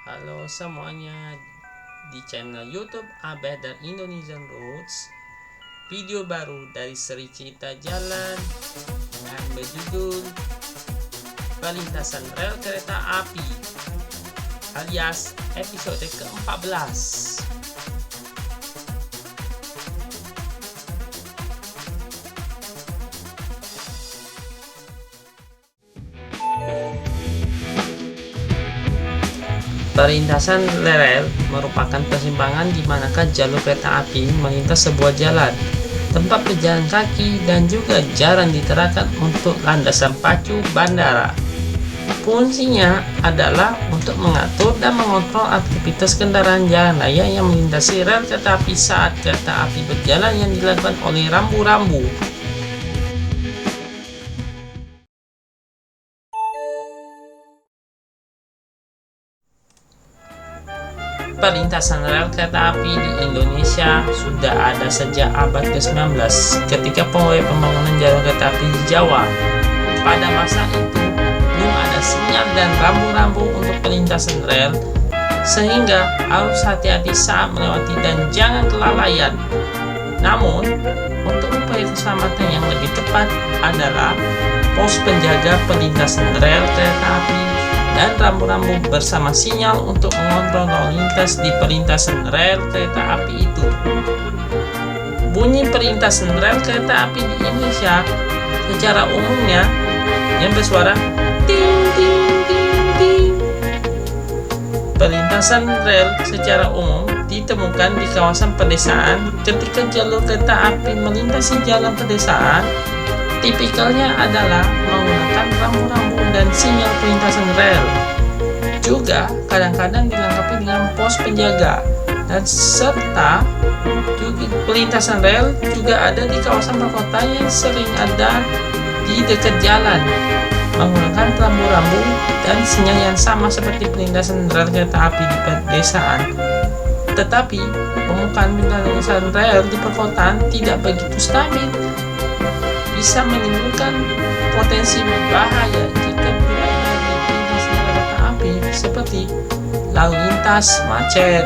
Halo semuanya, di channel YouTube Abah dan Indonesian Roads, video baru dari seri cerita jalan dengan berjudul Perlintasan Rel Kereta Api alias episode ke-14. Perlintasan rel merupakan persimpangan di manakah jalur kereta api melintas sebuah jalan, tempat pejalan kaki, dan juga jalan diterapkan untuk landasan pacu bandara. Fungsinya adalah untuk mengatur dan mengontrol aktivitas kendaraan jalan raya yang melintasi rel kereta api saat kereta api berjalan yang dilakukan oleh rambu-rambu. Perlintasan rel kereta api di Indonesia sudah ada sejak abad ke-19 ketika proyek pembangunan jalur kereta api di Jawa. Pada masa itu, belum ada sinyal dan rambu-rambu untuk perlintasan rel, sehingga harus hati-hati saat melewati dan jangan kelalaian. Namun, untuk upaya keselamatan yang lebih tepat adalah pos penjaga perlintasan rel kereta api dan rambu-rambu bersama sinyal untuk mengontrol lalu lintas di perlintasan rel kereta api itu. Bunyi perlintasan rel kereta api di Indonesia secara umumnya yang bersuara ting ting ting ting. Perlintasan rel secara umum ditemukan di kawasan pedesaan. Ketika jalur kereta api melintasi jalan pedesaan, tipikalnya adalah menggunakan rambu-rambu dan sinyal perlintasan rel. Juga kadang-kadang dilengkapi dengan pos penjaga, dan serta juga perlintasan rel juga ada di kawasan perkotaan yang sering ada di dekat jalan, menggunakan rambu-rambu dan sinyal yang sama seperti perlintasan rel kereta api di pedesaan. Tetapi permukaan perlintasan rel di perkotaan tidak begitu stabil, bisa menimbulkan potensi berbahaya jika berada di perlintasan kereta api seperti lalu lintas macet,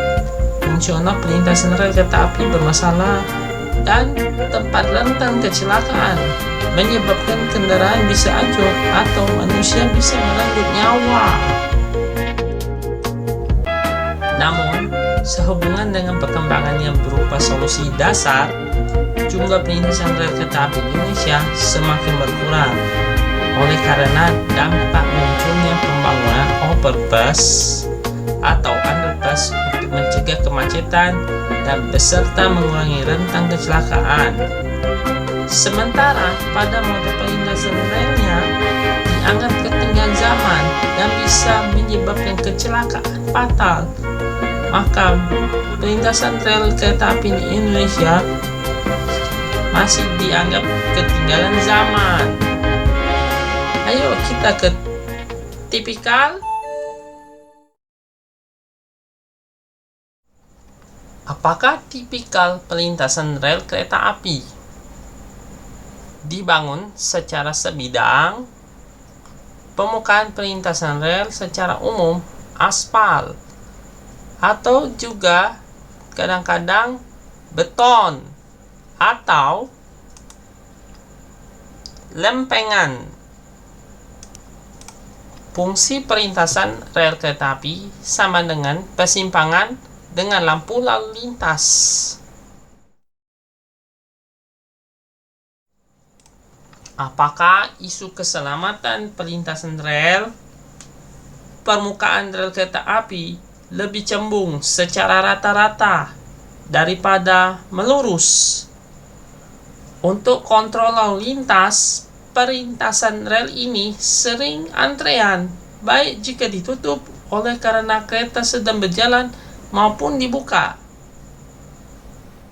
fungsional perlintasan rel kereta api bermasalah, dan tempat rentan kecelakaan, menyebabkan kendaraan bisa anjlok atau manusia bisa merenggut nyawa. Namun, sehubungan dengan perkembangan yang berupa solusi dasar, jumlah perlintasan rel kereta api Indonesia semakin berkurang oleh karena dampak munculnya pembangunan overpass atau underpass untuk mencegah kemacetan dan beserta mengurangi rentan kecelakaan. Sementara pada mode perlintasan relnya dianggap ketinggalan zaman dan bisa menyebabkan kecelakaan fatal, maka perlintasan rel kereta api di Indonesia masih dianggap ketinggalan zaman. Ayo kita ke tipikal. Apakah tipikal perlintasan rel kereta api? Dibangun secara sebidang. Permukaan perlintasan rel secara umum aspal atau juga kadang-kadang beton atau lempengan. Fungsi perlintasan rel kereta api sama dengan persimpangan dengan lampu lalu lintas. Apakah isu keselamatan perlintasan rel? Permukaan rel kereta api lebih cembung secara rata-rata daripada melurus. Untuk kontrol lalu lintas, perlintasan rel ini sering antrean, baik jika ditutup oleh karena kereta sedang berjalan maupun dibuka.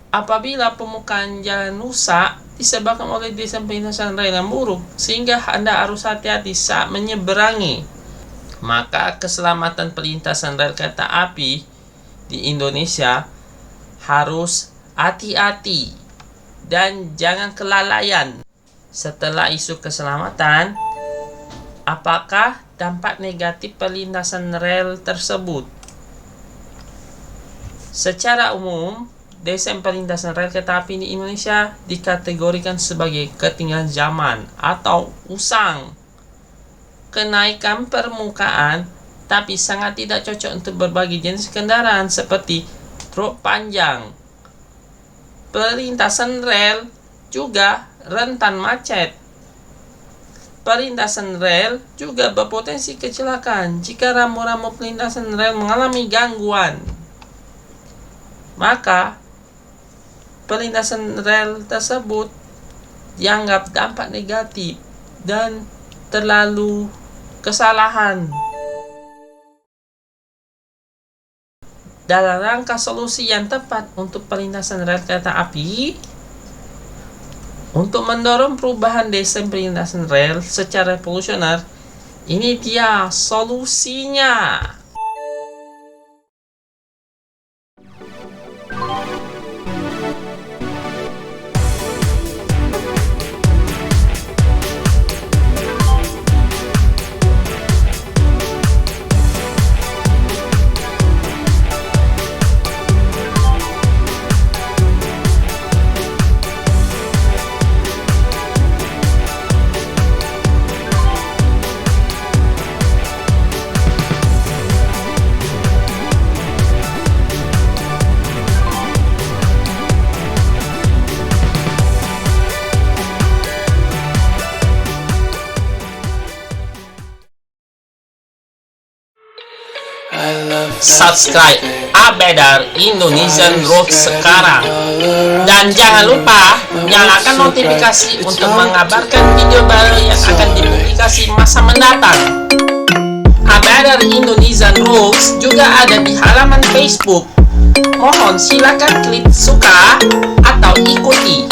Apabila permukaan jalan rusak disebabkan oleh desain perlintasan rel yang buruk, sehingga Anda harus hati-hati saat menyeberangi, maka keselamatan perlintasan rel kereta api di Indonesia harus hati-hati dan jangan kelalaian. Setelah isu keselamatan, apakah dampak negatif perlintasan rel tersebut? Secara umum, desain perlintasan rel kereta api di Indonesia dikategorikan sebagai ketinggalan zaman atau usang. Kenaikan permukaan tapi sangat tidak cocok untuk berbagai jenis kendaraan seperti truk panjang. Perlintasan rel juga rentan macet. Perlintasan rel juga berpotensi kecelakaan jika rambu-rambu perlintasan rel mengalami gangguan. Maka, perlintasan rel tersebut dianggap dampak negatif dan terlalu kesalahan. Dalam rangka solusi yang tepat untuk perlintasan rel kereta api, untuk mendorong perubahan desain perlintasan rel secara revolusioner, ini dia solusinya. Subscribe Abedar Indonesian Roots sekarang, dan jangan lupa nyalakan notifikasi untuk mengabarkan video baru yang akan dipublikasi masa mendatang. Abedar Indonesian Roots juga ada di halaman Facebook. Mohon silakan klik suka atau ikuti.